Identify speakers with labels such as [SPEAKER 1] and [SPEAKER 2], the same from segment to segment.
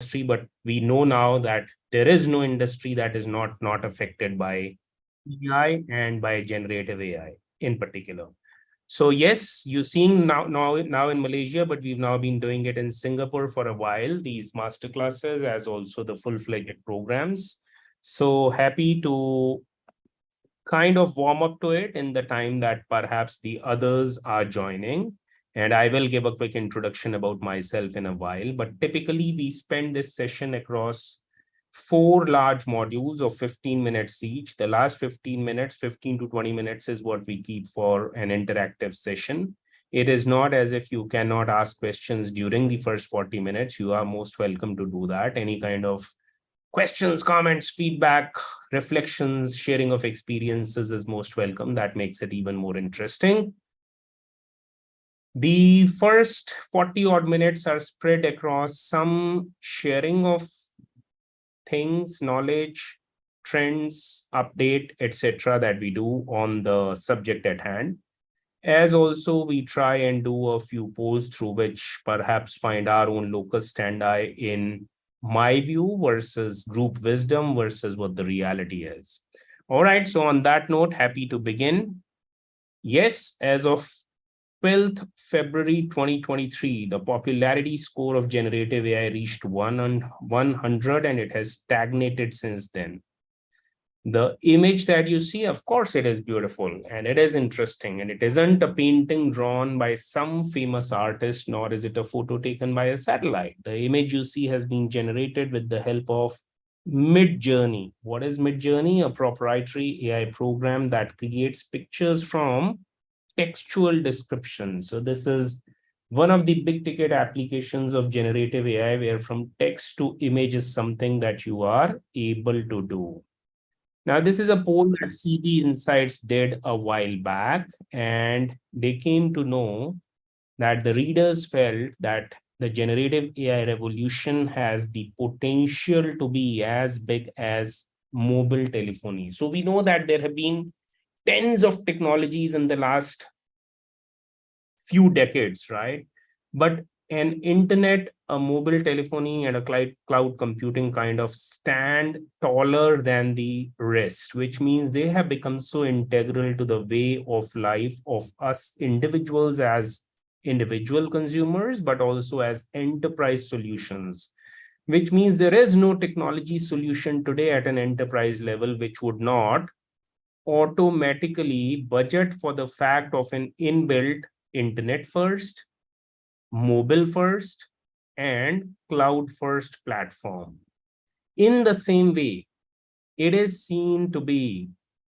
[SPEAKER 1] industry, but we know now that there is no industry that is not affected by AI and by generative AI in particular. So yes, you're seeing now in Malaysia, but we've now been doing it in Singapore for a while, these masterclasses as also the full-fledged programs. So happy to kind of warm up to it in the time that perhaps the others are joining. And I will give a quick introduction about myself in a while. But typically, we spend this session across four large modules of 15 minutes each. The last 15 minutes, 15 to 20 minutes is what we keep for an interactive session. It is not as if you cannot ask questions during the first 40 minutes. You are most welcome to do that. Any kind of questions, comments, feedback, reflections, sharing of experiences is most welcome. That makes it even more interesting. The first 40 odd minutes are spread across some sharing of things, knowledge, trends, update, etc. that we do on the subject at hand. As also we try and do a few polls through which perhaps find our own locus standi in my view versus group wisdom versus what the reality is. All right, so on that note, happy to begin. Yes, as of 12th February 2023, the popularity score of generative AI reached 100 and it has stagnated since then. The image that you see, of course, it is beautiful and it is interesting, and it isn't a painting drawn by some famous artist, nor is it a photo taken by a satellite. The image you see has been generated with the help of Midjourney. What is Midjourney? A proprietary AI program that creates pictures from textual descriptions. So this is one of the big ticket applications of generative AI, where from text to image is something that you are able to do. Now, this is a poll that CB Insights did a while back, and they came to know that the readers felt that the generative AI revolution has the potential to be as big as mobile telephony. So we know that there have been tens of technologies in the last few decades, right? But an internet, a mobile telephony, and a cloud computing kind of stand taller than the rest, which means they have become so integral to the way of life of us individuals as individual consumers, but also as enterprise solutions, which means there is no technology solution today at an enterprise level which would not automatically budget for the fact of an inbuilt internet first, mobile first, and cloud first platform. In the same way, it is seen to be,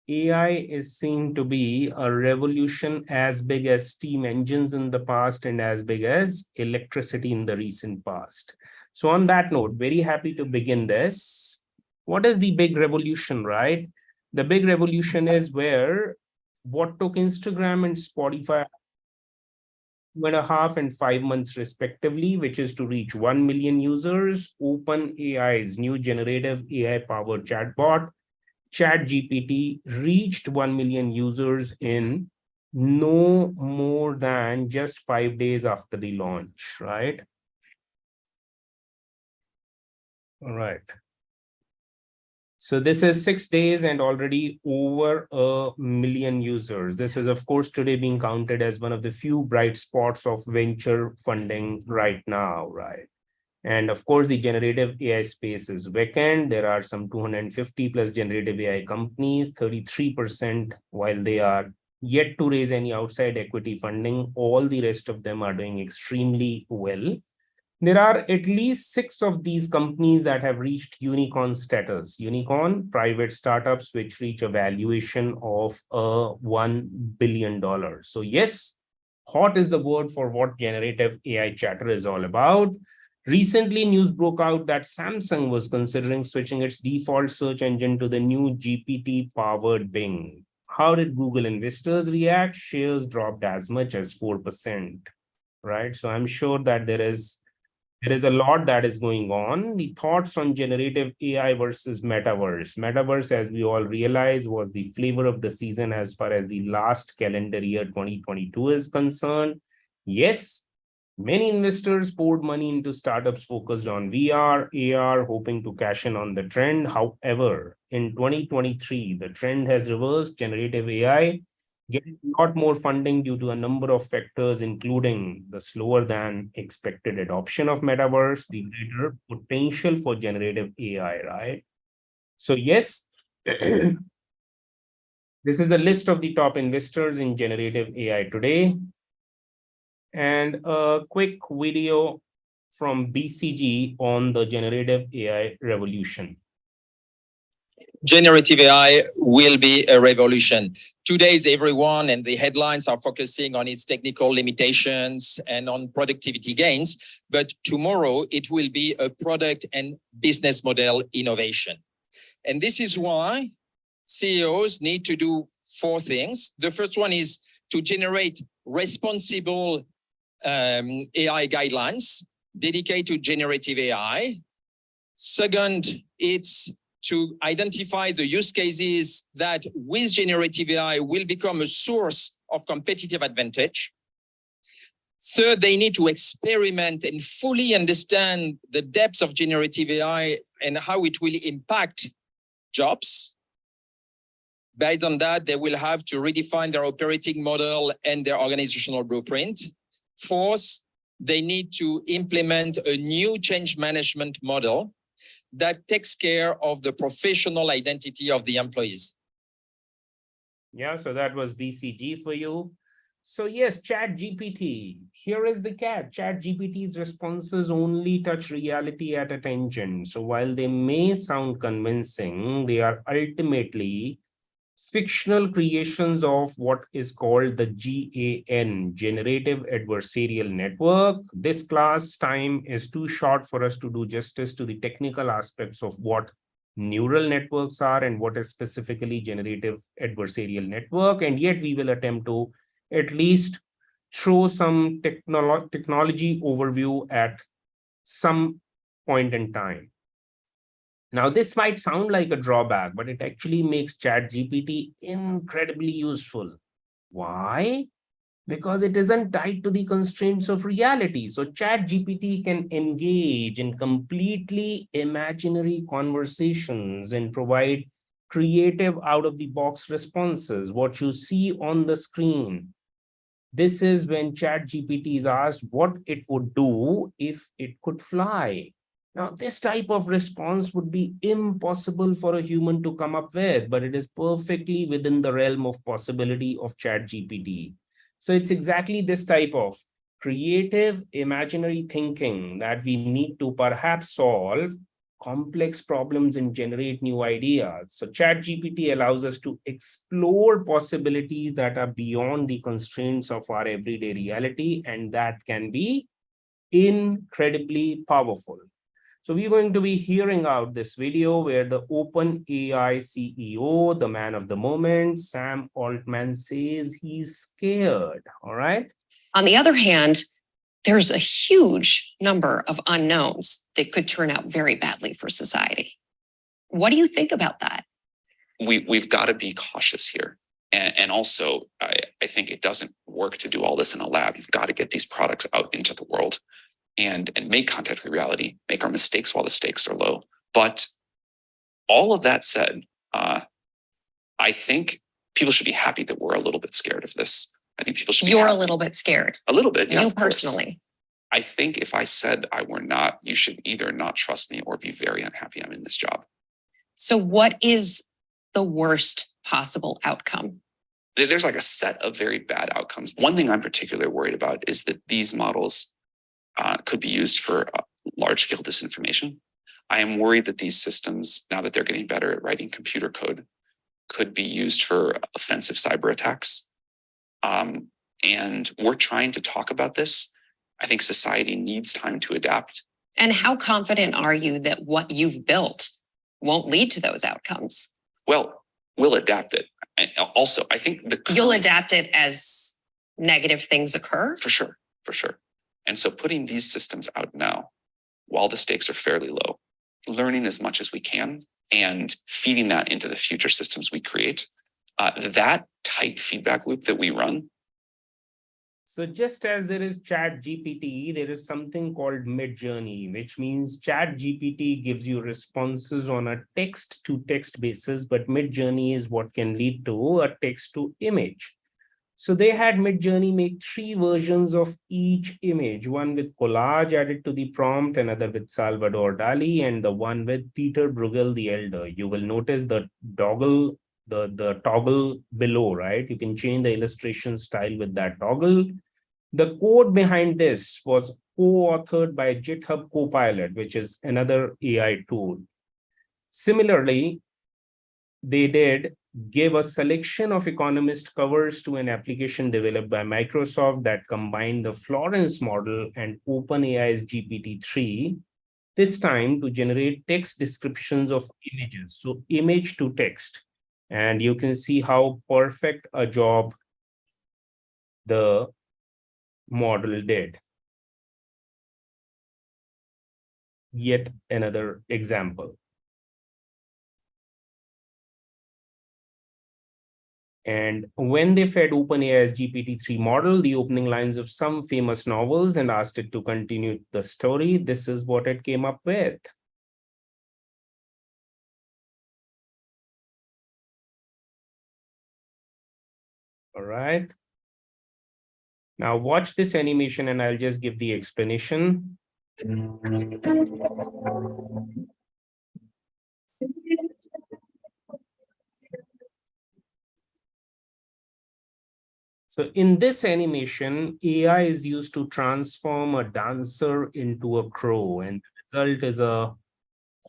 [SPEAKER 1] AI is seen to be a revolution as big as steam engines in the past and as big as electricity in the recent past. So on that note, very happy to begin this. What is the big revolution, right? The big revolution is where what took Instagram and Spotify 2.5 and 5 months respectively, which is to reach 1 million users. OpenAI's new generative AI powered chatbot, Chatgpt, reached 1 million users in no more than just 5 days after the launch, right? All right. So this is 6 days and already over 1 million users. This is, of course, today being counted as one of the few bright spots of venture funding right now, right? And of course, the generative AI space is vacant. There are some 250 plus generative AI companies, 33%, while they are yet to raise any outside equity funding. All the rest of them are doing extremely well. There are at least 6 of these companies that have reached unicorn status. Unicorn, private startups which reach a valuation of $1 billion. So yes, hot is the word for what generative AI chatter is all about. Recently, news broke out that Samsung was considering switching its default search engine to the new GPT-powered Bing. How did Google investors react? Shares dropped as much as 4%, right? So I'm sure that there is a lot that is going on. The thoughts on generative AI versus metaverse. Metaverse, as we all realize, was the flavor of the season as far as the last calendar year 2022 is concerned. Yes, Many investors poured money into startups focused on VR, AR, hoping to cash in on the trend. However, in 2023, the trend has reversed. Generative AI getting a lot more funding due to a number of factors, including the slower than expected adoption of metaverse, the greater potential for generative AI, right? So yes, this is a list of the top investors in generative AI today. And a quick video from BCG on the generative AI revolution.
[SPEAKER 2] Generative AI will be a revolution. Today's everyone and the headlines are focusing on its technical limitations and on productivity gains, but tomorrow it will be a product and business model innovation. And this is why CEOs need to do 4 things. The first one is to generate responsible AI guidelines dedicated to generative AI. Second, it's to identify the use cases that with generative AI will become a source of competitive advantage. Third, they need to experiment and fully understand the depths of generative AI and how it will impact jobs. Based on that, they will have to redefine their operating model and their organizational blueprint. Fourth, they need to implement a new change management model that takes care of the professional identity of the employees.
[SPEAKER 1] Yeah, so that was BCG for you. So yes, Chatgpt, here is the catch. ChatGPT's responses only touch reality at a tangent. So while they may sound convincing, they are ultimately fictional creations of what is called the GAN, Generative Adversarial Network. This class time is too short for us to do justice to the technical aspects of what neural networks are and what is specifically generative adversarial network. And yet we will attempt to at least throw some technology overview at some point in time. Now, this might sound like a drawback, but it actually makes ChatGPT incredibly useful. Why? Because it isn't tied to the constraints of reality. So ChatGPT can engage in completely imaginary conversations and provide creative out-of-the-box responses. What you see on the screen, this is when ChatGPT is asked what it would do if it could fly. Now, this type of response would be impossible for a human to come up with, but it is perfectly within the realm of possibility of ChatGPT. So it's exactly this type of creative, imaginary thinking that we need to perhaps solve complex problems and generate new ideas. So ChatGPT allows us to explore possibilities that are beyond the constraints of our everyday reality, and that can be incredibly powerful. So we're going to be hearing out this video where the OpenAI CEO, the man of the moment, Sam Altman, says he's scared. All right.
[SPEAKER 3] On the other hand, there's a huge number of unknowns that could turn out very badly for society. What do you think about that?
[SPEAKER 4] We've got to be cautious here. And also, I think it doesn't work to do all this in a lab. You've got to get these products out into the world and make contact with reality, make our mistakes while the stakes are low. But all of that said, I think people should be happy that we're a little bit scared of this. I think people should be
[SPEAKER 3] You're
[SPEAKER 4] happy.
[SPEAKER 3] a little bit scared.
[SPEAKER 4] A little bit, yeah.
[SPEAKER 3] You personally.
[SPEAKER 4] I think if I said I were not, you should either not trust me or be very unhappy I'm in this job.
[SPEAKER 3] So what is the worst possible outcome?
[SPEAKER 4] There's like a set of very bad outcomes. One thing I'm particularly worried about is that these models could be used for large-scale disinformation. I am worried that these systems, now that they're getting better at writing computer code, could be used for offensive cyber attacks. And we're trying to talk about this. I think society needs time to adapt.
[SPEAKER 3] And how confident are you that what you've built won't lead to those outcomes?
[SPEAKER 4] Well, we'll adapt it. And also, I think
[SPEAKER 3] you'll adapt it as negative things occur?
[SPEAKER 4] For sure, for sure. And so putting these systems out now, while the stakes are fairly low, learning as much as we can and feeding that into the future systems we create, that tight feedback loop that we run
[SPEAKER 1] So just as there is Chatgpt, there is something called Midjourney, which means Chatgpt gives you responses on a text-to-text basis, but Midjourney is what can lead to a text-to-image. So they had Midjourney make 3 versions of each image, one with collage added to the prompt, another with Salvador Dali, and the one with Peter Bruegel the Elder. You will notice the toggle below, right? You can change the illustration style with that toggle. The code behind this was co-authored by GitHub Copilot, which is another AI tool. Similarly, they did give a selection of economist covers to an application developed by Microsoft that combined the Florence model and OpenAI's GPT-3, this time to generate text descriptions of images, so image to text. And you can see how perfect a job the model did. Yet another example. And when they fed OpenAI's GPT-3 model the opening lines of some famous novels and asked it to continue the story, this is what it came up with. All right. Now watch this animation and I'll just give the explanation. So in this animation, AI is used to transform a dancer into a crow, and the result is a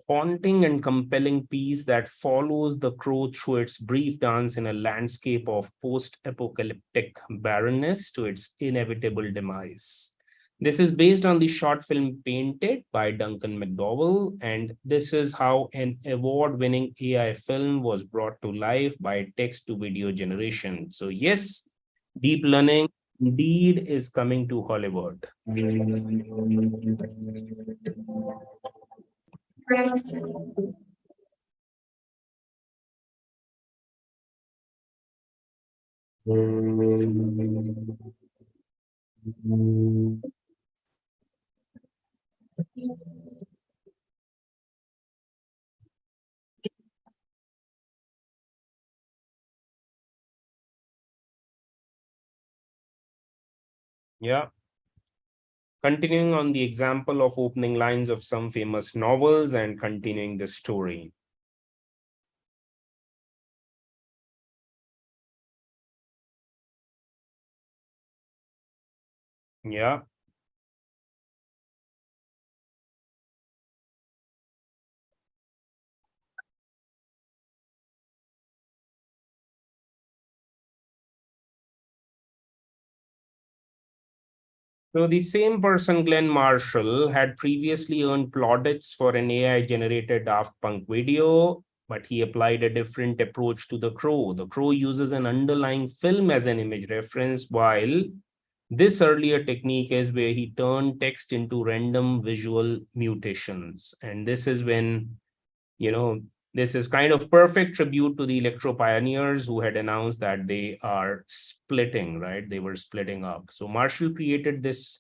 [SPEAKER 1] haunting and compelling piece that follows the crow through its brief dance in a landscape of post-apocalyptic barrenness to its inevitable demise. This is based on the short film Painted by Duncan McDowell, and this is how an award-winning AI film was brought to life by text-to-video generation. So yes, deep learning indeed is coming to Hollywood. Yeah. Continuing on the example of opening lines of some famous novels and continuing the story. Yeah. So the same person, Glenn Marshall, had previously earned plaudits for an AI-generated Daft Punk video, but he applied a different approach to The Crow. The Crow uses an underlying film as an image reference, while this earlier technique is where he turned text into random visual mutations. And this is when, this is kind of perfect tribute to the electro pioneers who had announced that they are splitting, right? They were splitting up. So Marshall created this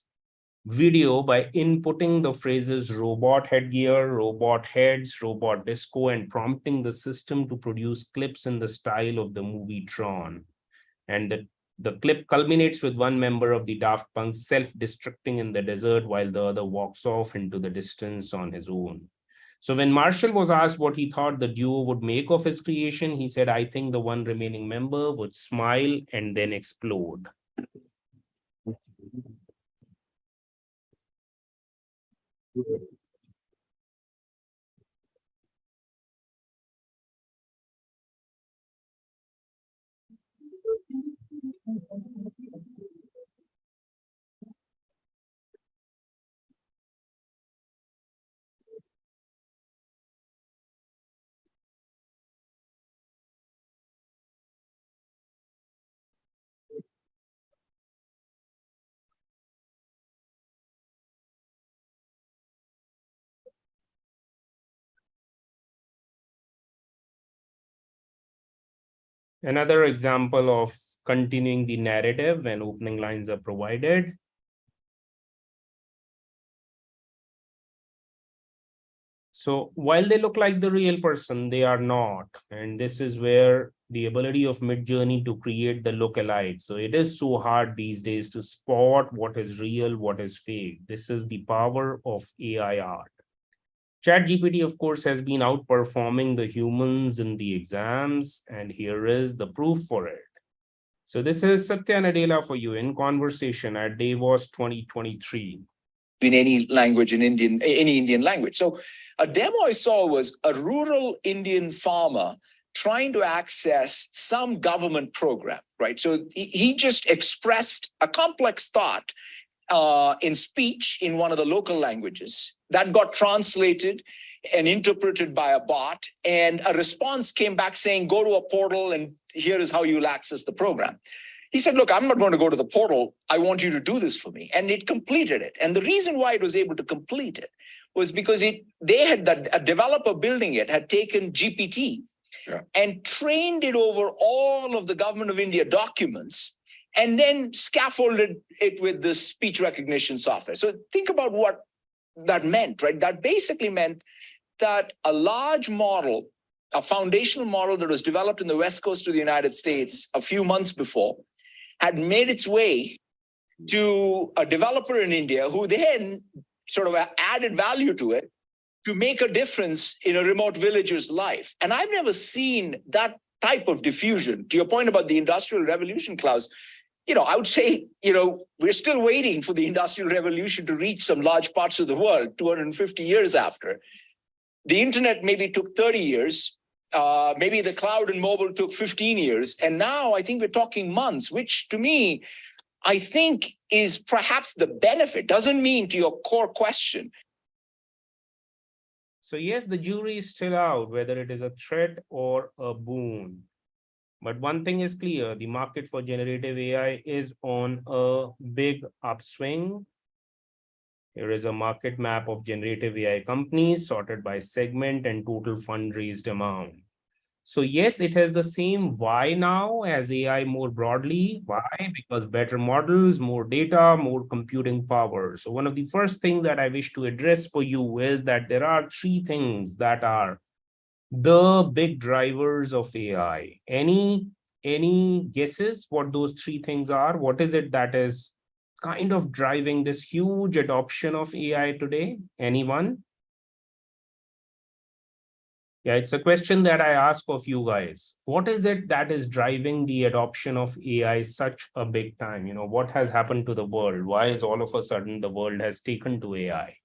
[SPEAKER 1] video by inputting the phrases robot headgear, robot heads, robot disco, and prompting the system to produce clips in the style of the movie Tron. And the clip culminates with one member of the Daft Punk self-destructing in the desert while the other walks off into the distance on his own. So when Marshall was asked what he thought the duo would make of his creation, he said, "I think the one remaining member would smile and then explode." Another example of continuing the narrative when opening lines are provided. So while they look like the real person, they are not. And this is where the ability of Midjourney to create the lookalike. So it is so hard these days to spot what is real, what is fake. This is the power of AI art. ChatGPT, of course, has been outperforming the humans in the exams, and here is the proof for it. So this is Satya Nadella for you in conversation at Davos 2023.
[SPEAKER 5] In any language, any Indian language. So a demo I saw was a rural Indian farmer trying to access some government program, right? So he just expressed a complex thought in speech in one of the local languages that got translated and interpreted by a bot, and a response came back saying, go to a portal and here is how you'll access the program. He said, look, I'm not going to go to the portal. I want you to do this for me. And it completed it. And the reason why it was able to complete it was because a developer building it had taken GPT and trained it over all of the Government of India documents and then scaffolded it with this speech recognition software. So think about what that meant, right? That basically meant that a large model, a foundational model that was developed in the West Coast of the United States a few months before, had made its way to a developer in India who then sort of added value to it to make a difference in a remote villager's life. And I've never seen that type of diffusion. To your point about the Industrial Revolution, Klaus, I would say, we're still waiting for the Industrial Revolution to reach some large parts of the world 250 years after. The internet maybe took 30 years. Maybe the cloud and mobile took 15 years. And now I think we're talking months, which to me, I think is perhaps the benefit. Doesn't mean, to your core question.
[SPEAKER 1] So yes, the jury is still out, whether it is a threat or a boon. But one thing is clear, the market for generative AI is on a big upswing. Here is a market map of generative AI companies sorted by segment and total fund raised amount. So yes, it has the same why now as AI more broadly. Why? Because better models, more data, more computing power. So one of the first things that I wish to address for you is that there are three things that are the big drivers of AI. Any guesses what those three things are? What is it that is kind of driving this huge adoption of AI today? Anyone? Yeah, it's a question that I ask of you guys. What is it that is driving the adoption of AI such a big time? What has happened to the world? Why is all of a sudden the world has taken to AI?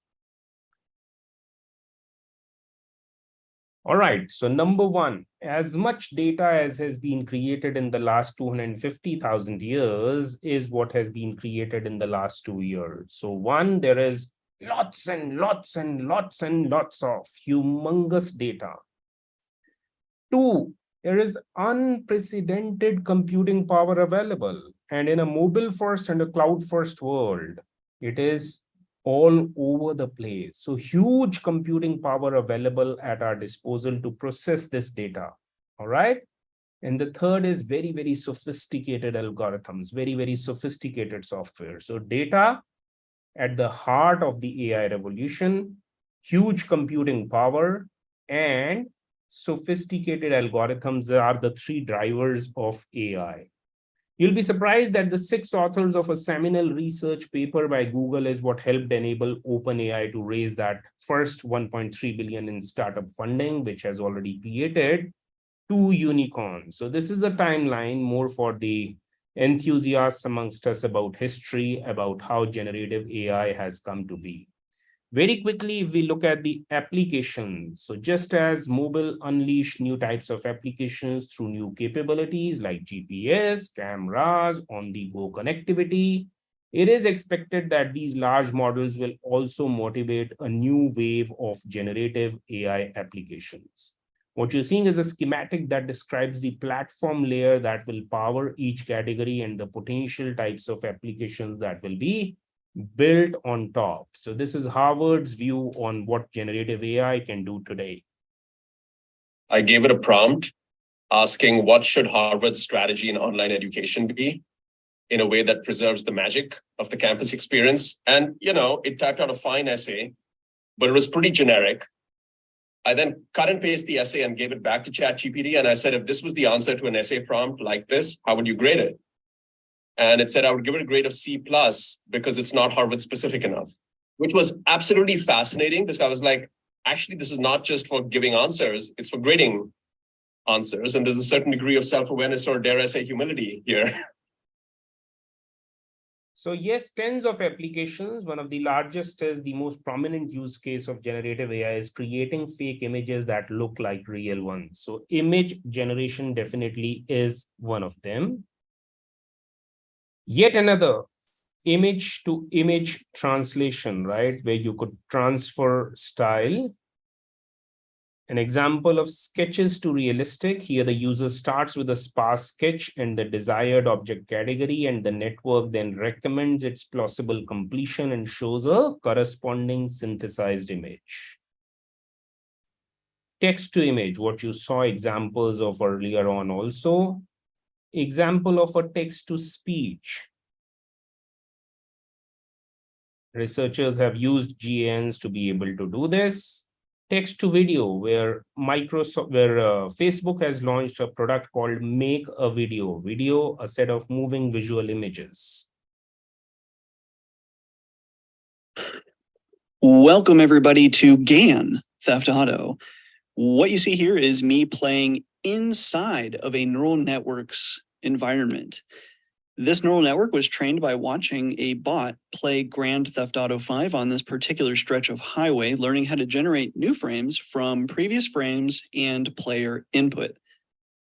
[SPEAKER 1] All right, so number one, as much data as has been created in the last 250,000 years is what has been created in the last 2 years. So one, there is lots and lots and lots and lots of humongous data. Two, there is unprecedented computing power available. And in a mobile first and a cloud first world, it is all over the place. So huge computing power available at our disposal to process this data. All right. And the third is very, very sophisticated algorithms, very, very sophisticated software. So data at the heart of the AI revolution, huge computing power, and sophisticated algorithms are the three drivers of AI. You'll be surprised that the 6 authors of a seminal research paper by Google is what helped enable OpenAI to raise that first 1.3 billion in startup funding, which has already created 2 unicorns. So this is a timeline more for the enthusiasts amongst us about history, about how generative AI has come to be. Very quickly, if we look at the applications, so just as mobile unleashed new types of applications through new capabilities like GPS, cameras, on-the-go connectivity, it is expected that these large models will also motivate a new wave of generative AI applications. What you're seeing is a schematic that describes the platform layer that will power each category and the potential types of applications that will be built on top. So this is Harvard's view on what generative AI can do today.
[SPEAKER 6] I gave it a prompt asking what should Harvard's strategy in online education be in a way that preserves the magic of the campus experience. And, it typed out a fine essay, but it was pretty generic. I then cut and paste the essay and gave it back to ChatGPT. And I said, if this was the answer to an essay prompt like this, how would you grade it? And it said, I would give it a grade of C+ because it's not Harvard specific enough, which was absolutely fascinating because I was like, actually, this is not just for giving answers, it's for grading answers. And there's a certain degree of self-awareness, or dare I say humility here.
[SPEAKER 1] So yes, tens of applications. One of the largest is the most prominent use case of generative AI is creating fake images that look like real ones. So image generation definitely is one of them. Yet another, image to image translation, right? Where you could transfer style. An example of sketches to realistic. Here, the user starts with a sparse sketch and the desired object category, and the network then recommends its plausible completion and shows a corresponding synthesized image. Text to image, what you saw examples of earlier on also. Example of a text to speech. Researchers have used GANs to be able to do this. Text to video, where Facebook has launched a product called Make a Video. Video, a set of moving visual images.
[SPEAKER 7] Welcome everybody to GAN Theft Auto. What you see here is me playing inside of a neural network's environment. This neural network was trained by watching a bot play Grand Theft Auto 5 on this particular stretch of highway, learning how to generate new frames from previous frames and player input.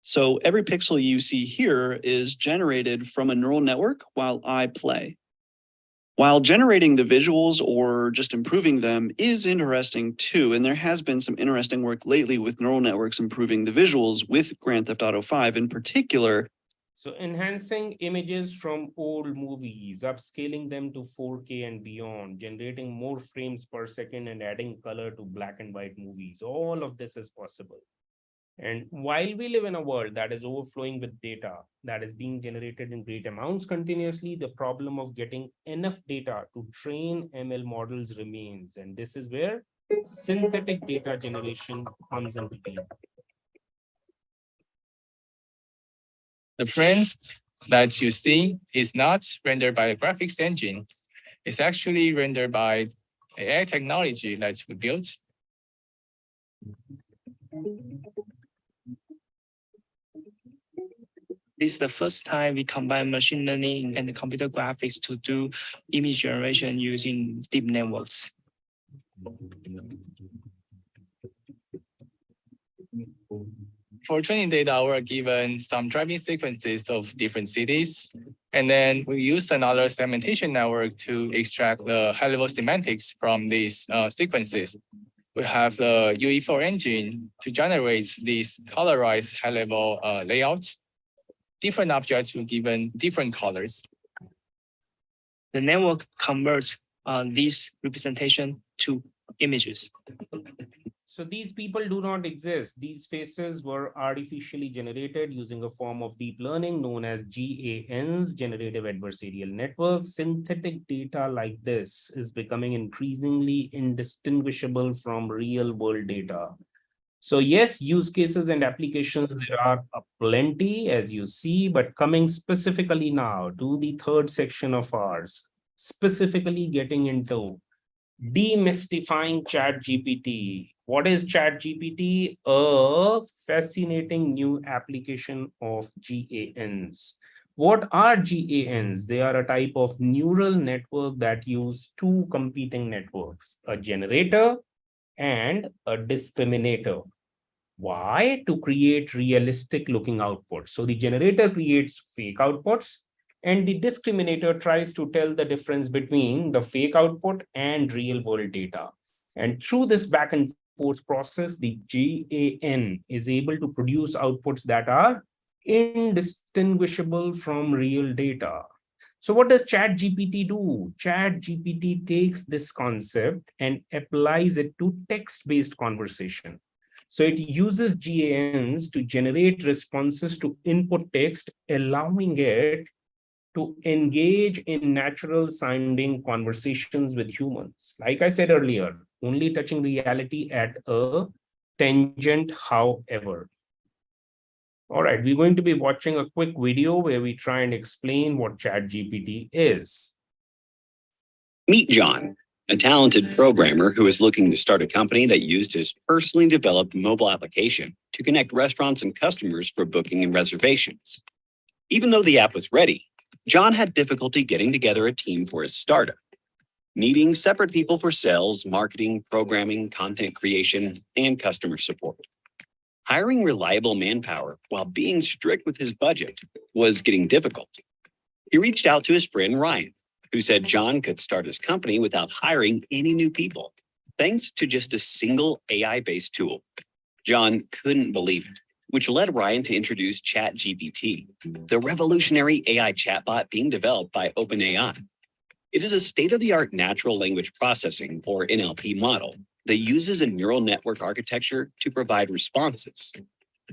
[SPEAKER 7] So every pixel you see here is generated from a neural network while I play. While generating the visuals or just improving them is interesting too, and there has been some interesting work lately with neural networks improving the visuals with Grand Theft Auto 5 in particular.
[SPEAKER 1] So enhancing images from old movies, upscaling them to 4K and beyond, generating more frames per second and adding color to black and white movies. All of this is possible. And while we live in a world that is overflowing with data that is being generated in great amounts continuously, the problem of getting enough data to train ML models remains. And this is where synthetic data generation comes into play.
[SPEAKER 8] The frames that you see is not rendered by the graphics engine. It's actually rendered by AI technology that we built.
[SPEAKER 9] This is the first time we combine machine learning and computer graphics to do image generation using deep networks.
[SPEAKER 8] For training data, we're given some driving sequences of different cities. And then we use another segmentation network to extract the high-level semantics from these sequences. We have the UE4 engine to generate these colorized high-level layouts. Different objects were given different colors.
[SPEAKER 9] The network converts this representation to images.
[SPEAKER 1] So these people do not exist. These faces were artificially generated using a form of deep learning known as GANs, generative adversarial networks. Synthetic data like this is becoming increasingly indistinguishable from real world data. So yes, use cases and applications, there are plenty as you see, but coming specifically now to the third section of ours, specifically getting into demystifying Chatgpt. What is Chatgpt? A fascinating new application of GANs. What are GANs? They are a type of neural network that use two competing networks, a generator and a discriminator. Why? To create realistic looking outputs. So the generator creates fake outputs, and the discriminator tries to tell the difference between the fake output and real world data. And through this back and forth process, the GAN is able to produce outputs that are indistinguishable from real data. So what does ChatGPT do? ChatGPT takes this concept and applies it to text-based conversation. So it uses GANs to generate responses to input text, allowing it to engage in natural sounding conversations with humans. Like I said earlier, only touching reality at a tangent, however. All right, we're going to be watching a quick video where we try and explain what ChatGPT is.
[SPEAKER 10] Meet John, a talented programmer who is looking to start a company that used his personally developed mobile application to connect restaurants and customers for booking and reservations. Even though the app was ready, John had difficulty getting together a team for his startup, needing separate people for sales, marketing, programming, content creation, and customer support. Hiring reliable manpower while being strict with his budget was getting difficult. He reached out to his friend Ryan, who said John could start his company without hiring any new people, thanks to just a single AI-based tool. John couldn't believe it, which led Ryan to introduce ChatGPT, the revolutionary AI chatbot being developed by OpenAI. It is a state-of-the-art natural language processing, or NLP model, that uses a neural network architecture to provide responses.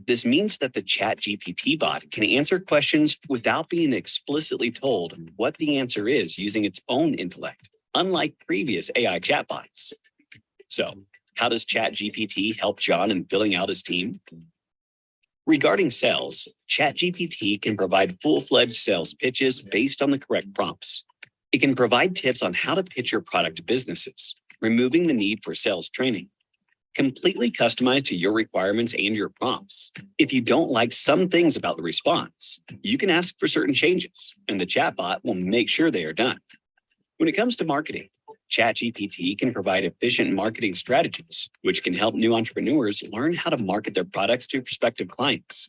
[SPEAKER 10] This means that the ChatGPT bot can answer questions without being explicitly told what the answer is using its own intellect, unlike previous AI chatbots. So, how does ChatGPT help John in filling out his team? Regarding sales, ChatGPT can provide full-fledged sales pitches based on the correct prompts. It can provide tips on how to pitch your product to businesses, removing the need for sales training. Completely customized to your requirements and your prompts. If you don't like some things about the response, you can ask for certain changes, and the chatbot will make sure they are done. When it comes to marketing, ChatGPT can provide efficient marketing strategies, which can help new entrepreneurs learn how to market their products to prospective clients.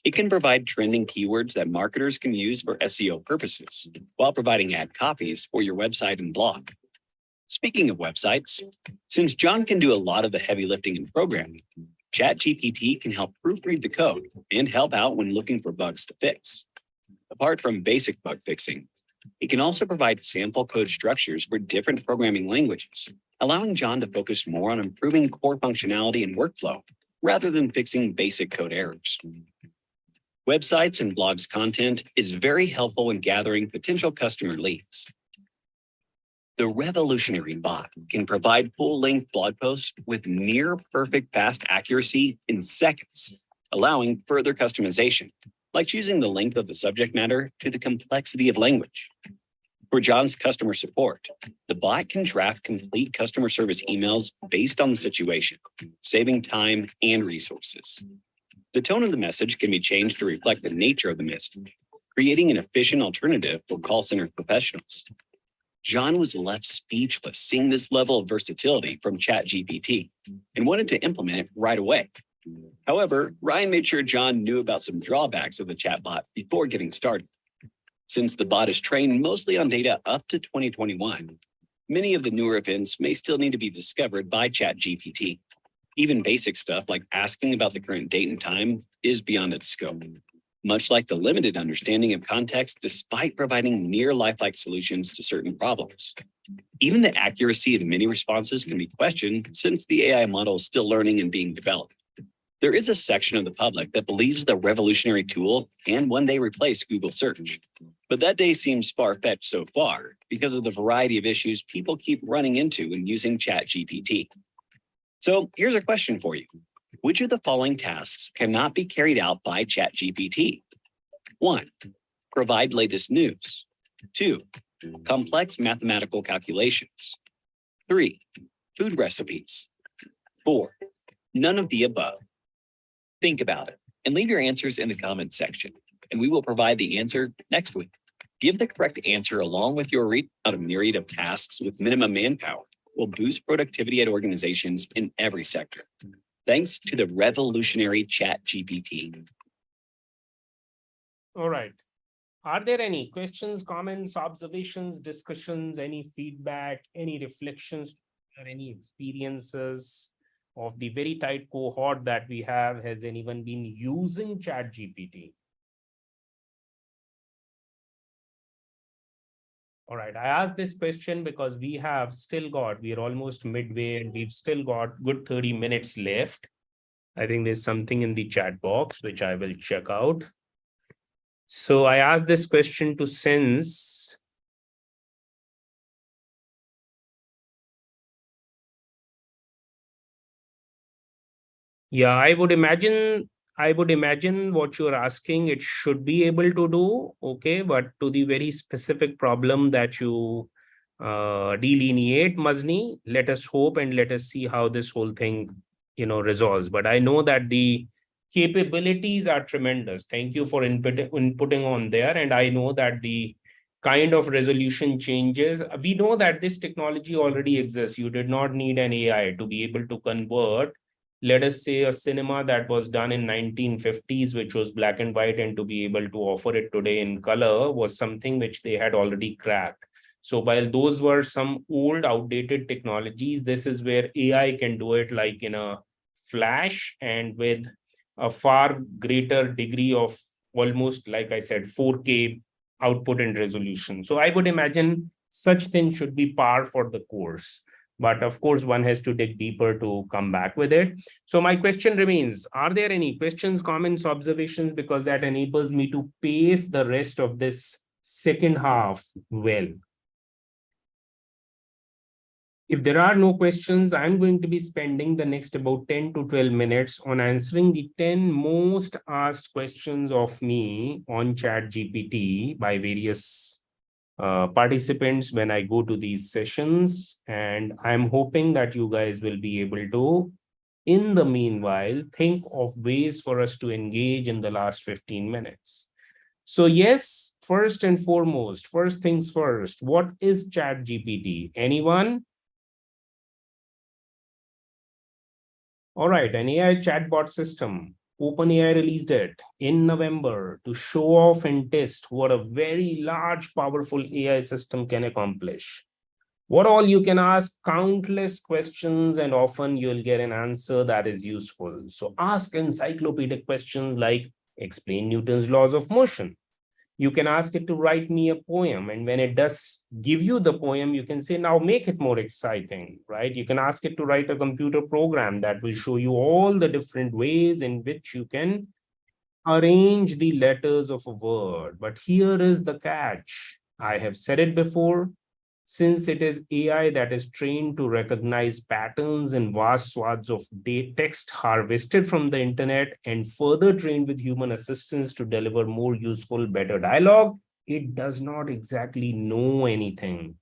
[SPEAKER 10] It can provide trending keywords that marketers can use for SEO purposes, while providing ad copies for your website and blog. Speaking of websites, since John can do a lot of the heavy lifting in programming, ChatGPT can help proofread the code and help out when looking for bugs to fix. Apart from basic bug fixing, it can also provide sample code structures for different programming languages, allowing John to focus more on improving core functionality and workflow rather than fixing basic code errors. Websites and blogs content is very helpful in gathering potential customer leads. The revolutionary bot can provide full-length blog posts with near-perfect fast accuracy in seconds, allowing further customization, like choosing the length of the subject matter to the complexity of language. For John's customer support, the bot can draft complete customer service emails based on the situation, saving time and resources. The tone of the message can be changed to reflect the nature of the message, creating an efficient alternative for call center professionals. John was left speechless seeing this level of versatility from ChatGPT and wanted to implement it right away. However, Ryan made sure John knew about some drawbacks of the chatbot before getting started. Since the bot is trained mostly on data up to 2021, many of the newer events may still need to be discovered by ChatGPT. Even basic stuff like asking about the current date and time is beyond its scope, much like the limited understanding of context despite providing near lifelike solutions to certain problems. Even the accuracy of many responses can be questioned since the AI model is still learning and being developed. There is a section of the public that believes the revolutionary tool can one day replace Google search. But that day seems far-fetched so far because of the variety of issues people keep running into when using ChatGPT. So here's a question for you. Which of the following tasks cannot be carried out by ChatGPT? 1. Provide latest news. 2. Complex mathematical calculations. 3. Food recipes. 4. None of the above. Think about it and leave your answers in the comments section, and we will provide the answer next week. Give the correct answer along with your read out a myriad of tasks with minimum manpower will boost productivity at organizations in every sector. Thanks to the revolutionary ChatGPT.
[SPEAKER 1] All right. Are there any questions, comments, observations, discussions, any feedback, any reflections, or any experiences of the very tight cohort that we have? Has anyone been using ChatGPT? All right, I asked this question because we are almost midway and we've still got good 30 minutes left. I think there's something in the chat box, which I will check out. So I asked this question to Sense. Yeah, I would imagine what you're asking, it should be able to do, okay, but to the very specific problem that you delineate, Mazni, let us hope and let us see how this whole thing, resolves. But I know that the capabilities are tremendous. Thank you for inputting on there. And I know that the kind of resolution changes, we know that this technology already exists. You did not need an AI to be able to convert, let us say, a cinema that was done in 1950s, which was black and white, and to be able to offer it today in color was something which they had already cracked. So while those were some old outdated technologies, this is where AI can do it like in a flash and with a far greater degree of, almost like I said, 4K output and resolution. So I would imagine such things should be par for the course. But of course, one has to dig deeper to come back with it. So my question remains, are there any questions, comments, observations? Because that enables me to pace the rest of this second half well. If there are no questions, I'm going to be spending the next about 10 to 12 minutes on answering the 10 most asked questions of me on Chatgpt by various participants when I go to these sessions. And I'm hoping that you guys will be able to, in the meanwhile, think of ways for us to engage in the last 15 minutes. So yes, first and foremost, first things first, what is ChatGPT? Anyone? All right, an AI chatbot system. OpenAI released it in November to show off and test what a very large, powerful AI system can accomplish. What all you can ask countless questions, and often you'll get an answer that is useful. So ask encyclopedic questions like explain Newton's laws of motion. You can ask it to write me a poem. And when it does give you the poem, you can say, now make it more exciting, right? You can ask it to write a computer program that will show you all the different ways in which you can arrange the letters of a word. But here is the catch. I have said it before. Since it is AI that is trained to recognize patterns in vast swaths of text harvested from the internet and further trained with human assistance to deliver more useful, better dialogue, it does not exactly know anything.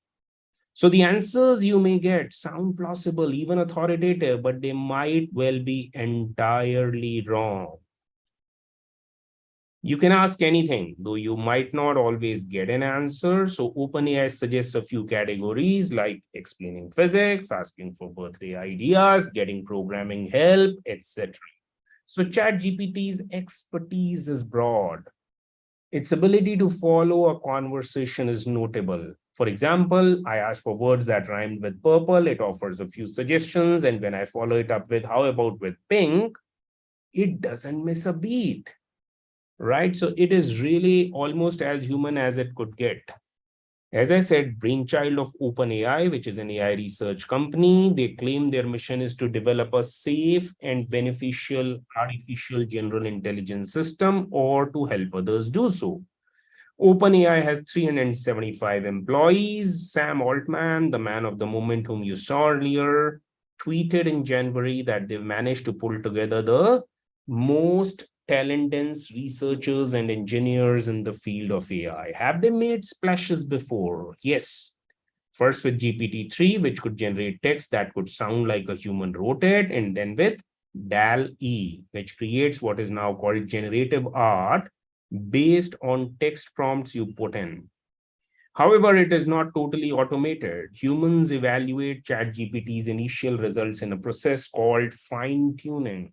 [SPEAKER 1] So the answers you may get sound plausible, even authoritative, but they might well be entirely wrong. You can ask anything, though you might not always get an answer. So OpenAI suggests a few categories like explaining physics, asking for birthday ideas, getting programming help, etc. So ChatGPT's expertise is broad. Its ability to follow a conversation is notable. For example, I asked for words that rhymed with purple. It offers a few suggestions. And when I follow it up with how about with pink, it doesn't miss a beat. Right? So it is really almost as human as it could get. As I said, brainchild of OpenAI, which is an AI research company, they claim their mission is to develop a safe and beneficial artificial general intelligence system or to help others do so. OpenAI has 375 employees. Sam Altman, the man of the moment whom you saw earlier, tweeted in January that they've managed to pull together the most talented researchers and engineers in the field of AI. Have they made splashes before? Yes. First with GPT-3, which could generate text that could sound like a human wrote it, and then with DAL-E, which creates what is now called generative art based on text prompts you put in. However, it is not totally automated. Humans evaluate ChatGPT's initial results in a process called fine-tuning.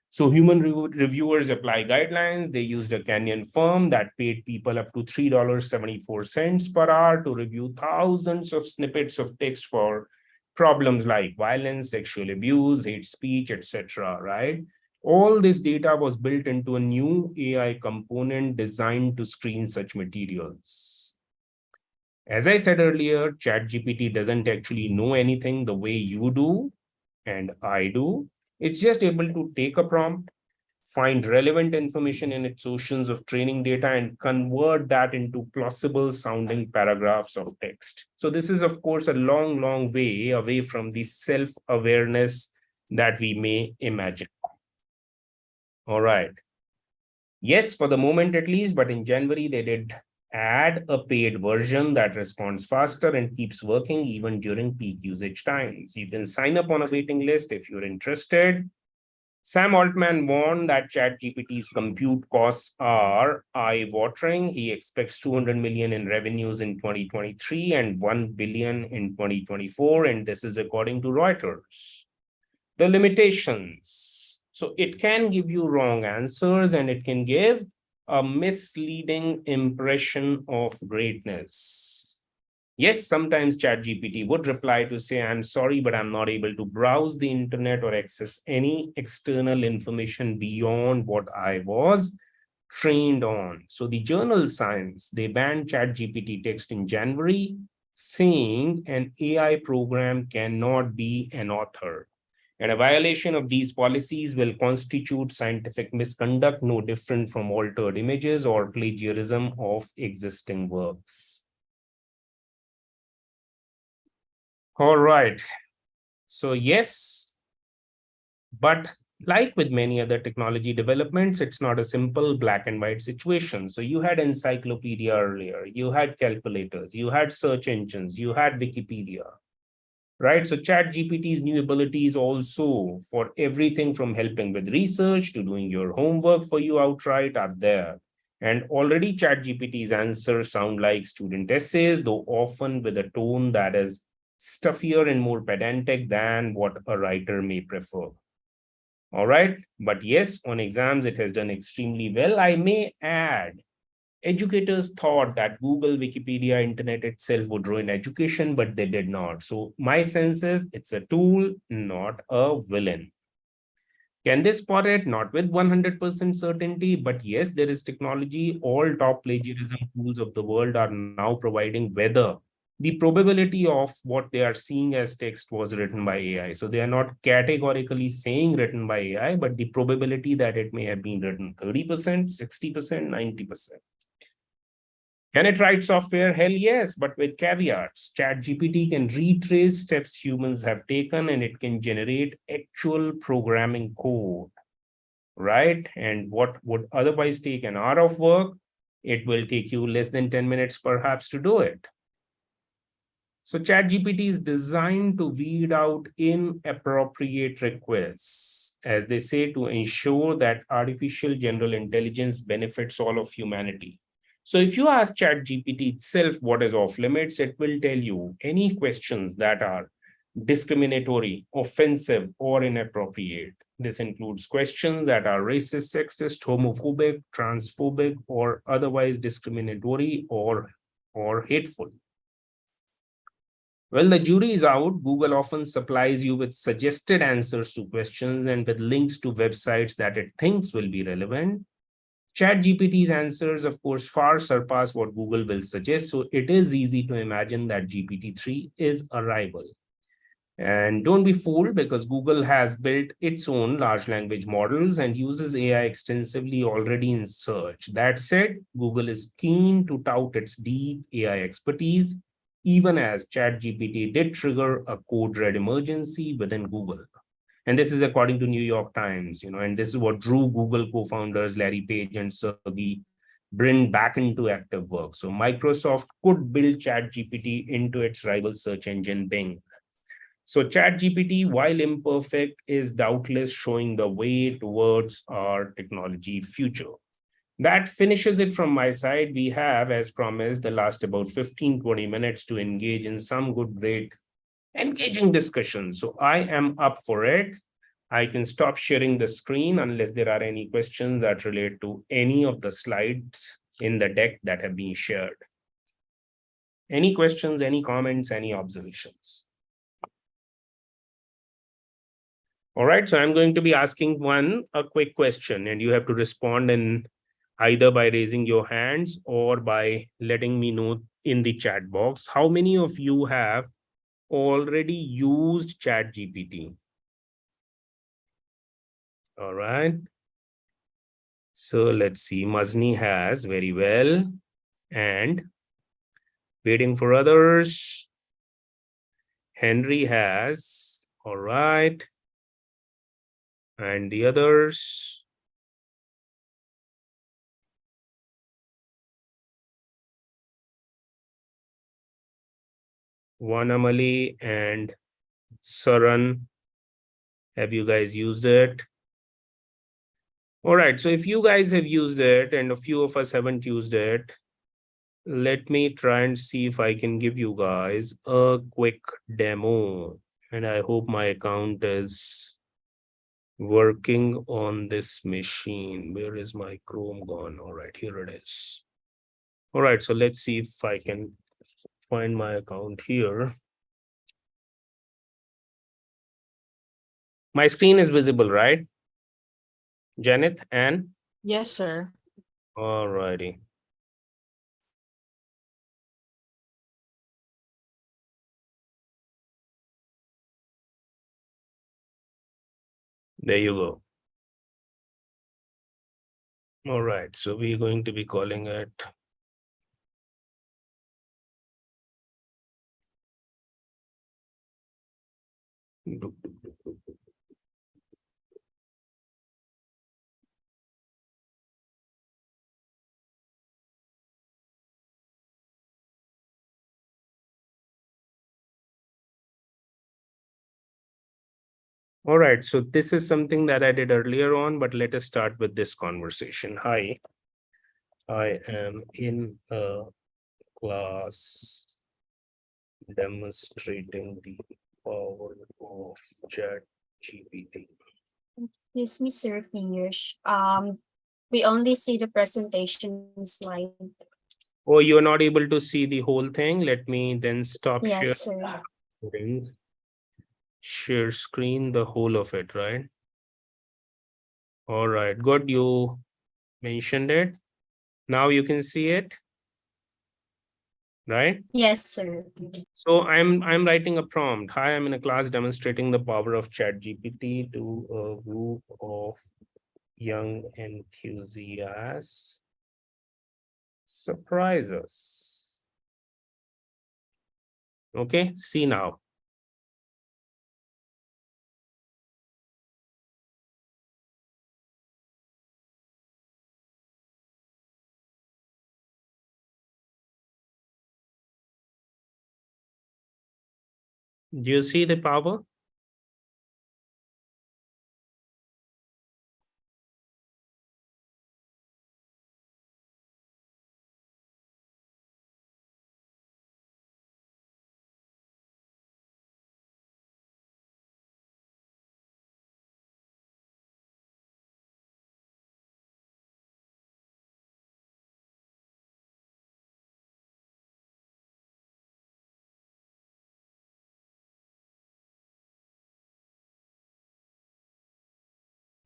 [SPEAKER 1] So human reviewers apply guidelines. They used a Kenyan firm that paid people up to $3.74 per hour to review thousands of snippets of text for problems like violence, sexual abuse, hate speech, etc. Right? All this data was built into a new AI component designed to screen such materials. As I said earlier, ChatGPT doesn't actually know anything the way you do and I do. It's just able to take a prompt, find relevant information in its oceans of training data, and convert that into plausible sounding paragraphs of text. So this is, of course, a long, long way away from the self-awareness that we may imagine. All right. Yes, for the moment at least, but in January, they did add a paid version that responds faster and keeps working even during peak usage times. You can sign up on a waiting list if you're interested. Sam Altman warned that ChatGPT's compute costs are eye-watering. He expects 200 million in revenues in 2023 and 1 billion in 2024, and this is according to Reuters. The limitations. So it can give you wrong answers and it can give a misleading impression of greatness. Yes, sometimes ChatGPT would reply to say, I'm sorry, but I'm not able to browse the internet or access any external information beyond what I was trained on. So the journal Science, they banned ChatGPT text in January, saying an AI program cannot be an author. And a violation of these policies will constitute scientific misconduct, no different from altered images or plagiarism of existing works. All right. So yes, but like with many other technology developments, it's not a simple black and white situation. So you had encyclopedia earlier, you had calculators, you had search engines, you had Wikipedia. Right, so ChatGPT's new abilities also for everything from helping with research to doing your homework for you outright are there. And already ChatGPT's answers sound like student essays, though often with a tone that is stuffier and more pedantic than what a writer may prefer. All right, but yes, on exams, it has done extremely well. I may add, educators thought that Google, Wikipedia, internet itself would ruin education, but they did not. So my sense is it's a tool, not a villain. Can they spot it? Not with 100% certainty, but yes, there is technology. All top plagiarism tools of the world are now providing whether the probability of what they are seeing as text was written by AI. So they are not categorically saying written by AI, but the probability that it may have been written 30%, 60%, 90%. Can it write software? Hell yes, but with caveats. ChatGPT can retrace steps humans have taken and it can generate actual programming code, right? And what would otherwise take an hour of work, it will take you less than 10 minutes perhaps to do it. So ChatGPT is designed to weed out inappropriate requests, as they say, to ensure that artificial general intelligence benefits all of humanity. So if you ask ChatGPT itself what is off limits, it will tell you any questions that are discriminatory, offensive, or inappropriate. This includes questions that are racist, sexist, homophobic, transphobic, or otherwise discriminatory or hateful. Well, the jury is out. Google often supplies you with suggested answers to questions and with links to websites that it thinks will be relevant. ChatGPT's answers, of course, far surpass what Google will suggest. So it is easy to imagine that GPT-3 is a rival. And don't be fooled because Google has built its own large language models and uses AI extensively already in search. That said, Google is keen to tout its deep AI expertise, even as ChatGPT did trigger a code red emergency within Google. And this is according to New York Times, and this is what drew Google co-founders Larry Page and Sergey Brin back into active work. So Microsoft could build ChatGPT into its rival search engine Bing. So ChatGPT, while imperfect, is doubtless showing the way towards our technology future. That finishes it from my side. We have, as promised, the last about 15-20 minutes to engage in some great engaging discussion. So I am up for it. I can stop sharing the screen unless there are any questions that relate to any of the slides in the deck that have been shared. Any questions, any comments, any observations? All right, so I'm going to be asking a quick question, and you have to respond in either by raising your hands or by letting me know in the chat box. How many of you have already used ChatGPT? All right. So let's see. Mazni has very well. And waiting for others. Henry has. All right. And the others. Vanamali and Saran. Have you guys used it? All right. So if you guys have used it and a few of us haven't used it, let me try and see if I can give you guys a quick demo. And I hope my account is working on this machine. Where is my Chrome gone? All right, here it is. All right, so let's see if I can find my account here. My screen is visible, right? Janet and?
[SPEAKER 11] Yes, sir.
[SPEAKER 1] All righty. There you go. All right, so we're going to be calling it all right, so this is something that I did earlier on, but let us start with this conversation. Hi, I am in a class demonstrating the power of ChatGPT.
[SPEAKER 12] Excuse me, Sir Piyush. We only see the presentation slide.
[SPEAKER 1] Oh, you're not able to see the whole thing? Let me then stop
[SPEAKER 12] Yes, sir.
[SPEAKER 1] sharing. Share screen, the whole of it, right? All right, good. You mentioned it. Now you can see it, right?
[SPEAKER 12] Yes, sir.
[SPEAKER 1] So I'm writing a prompt. Hi, I'm in a class demonstrating the power of ChatGPT to a group of young enthusiasts. Surprise us. Okay, see now. Do you see the power?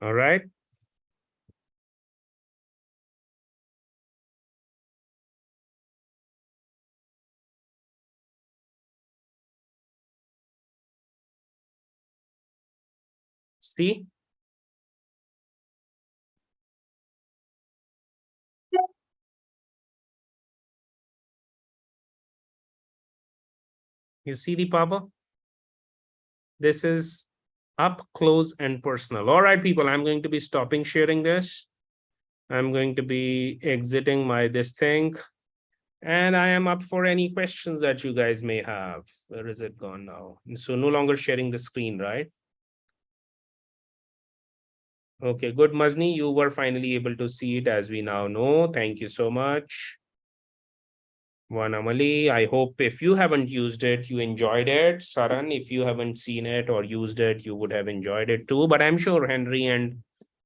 [SPEAKER 1] All right. See? You see the power? This is up close and personal. All right, people, I'm going to be stopping sharing this. I'm going to be exiting my this thing. And I am up for any questions that you guys may have. Where is it gone now? So no longer sharing the screen, right? Okay, good, Mazni. You were finally able to see it, as we now know. Thank you so much. Vanamali, I hope if you haven't used it, you enjoyed it. Saran, if you haven't seen it or used it, you would have enjoyed it too. But I'm sure Henry and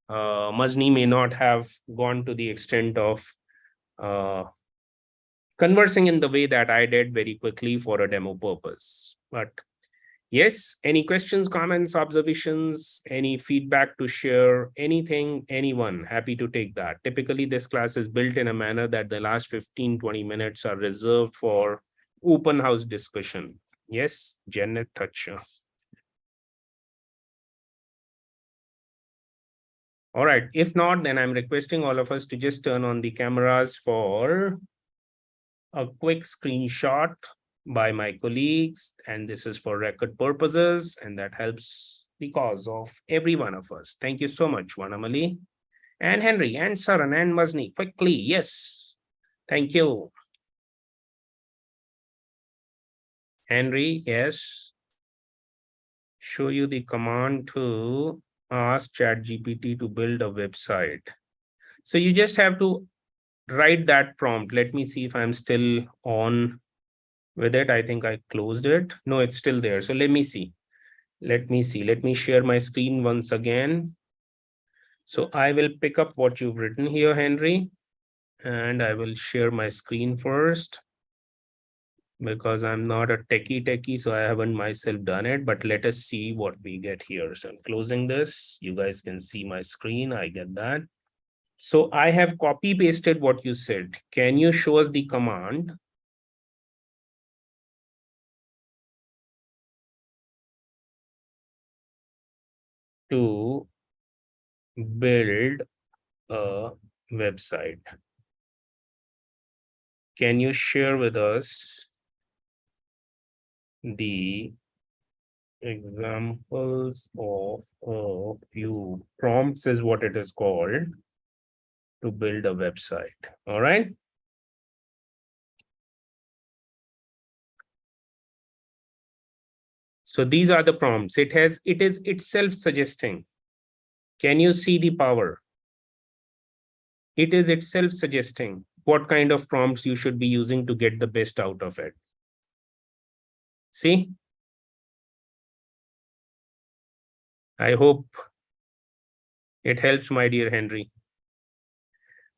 [SPEAKER 1] Mazni may not have gone to the extent of conversing in the way that I did very quickly for a demo purpose. But yes, any questions, comments, observations, any feedback to share, anything, anyone, happy to take that. Typically, this class is built in a manner that the last 15-20 minutes are reserved for open house discussion. Yes, Janet Thatcher. All right. If not, then I'm requesting all of us to just turn on the cameras for a quick screenshot by my colleagues. And this is for record purposes. And that helps the cause of every one of us. Thank you so much, Vanamali and Henry and Saran and Mazni. Quickly. Yes. Thank you. Henry, yes. Show you the command to ask Chatgpt to build a website. So you just have to write that prompt. Let me see if I'm still on with it. I think I closed it. No, it's still there. So let me see. Let me share my screen once again. So I will pick up what you've written here, Henry, and I will share my screen first because I'm not a techie, so I haven't myself done it, but let us see what we get here. So I'm closing this. You guys can see my screen. I get that. So I have copy pasted what you said. Can you show us the command? To build a website. Can you share with us the examples of a few prompts is what it is called to build a website? All right. So these are the prompts. It is itself suggesting. Can you see the power? It is itself suggesting what kind of prompts you should be using to get the best out of it. See? I hope it helps, my dear Henry.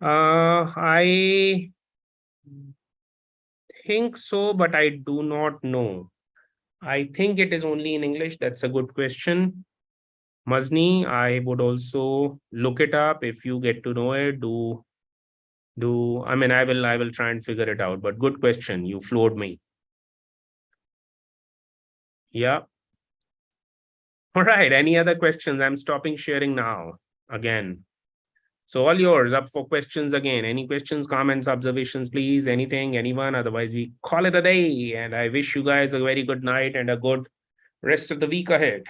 [SPEAKER 1] I think so, but I do not know. I think it is only in English. That's a good question. Mazni, I would also look it up. If you get to know it, I mean, I will try and figure it out, but good question. You floored me. Yeah. All right. Any other questions? I'm stopping sharing now again. So all yours, up for questions again. Any questions, comments, observations, please? Anything, anyone? Otherwise, we call it a day. And I wish you guys a very good night and a good rest of the week ahead.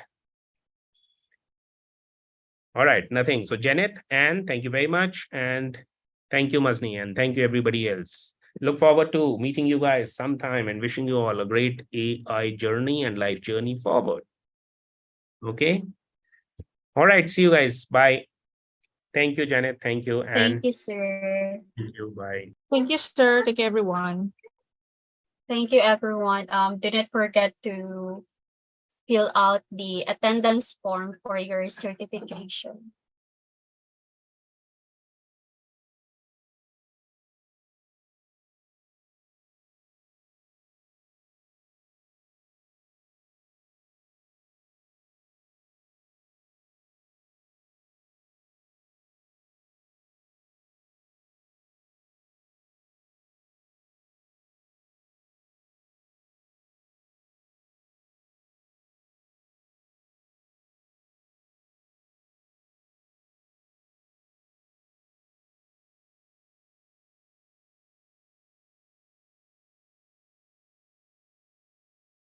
[SPEAKER 1] All right, nothing. So Janet, and thank you very much. And thank you, Mazni, and thank you, everybody else. Look forward to meeting you guys sometime and wishing you all a great AI journey and life journey forward. Okay. All right. See you guys. Bye. Thank you, Janet. Thank you. And
[SPEAKER 12] Thank you, sir.
[SPEAKER 1] thank you. Bye.
[SPEAKER 11] Thank you, sir. Thank you, everyone.
[SPEAKER 12] Thank you, everyone. Didn't forget to fill out the attendance form for your certification.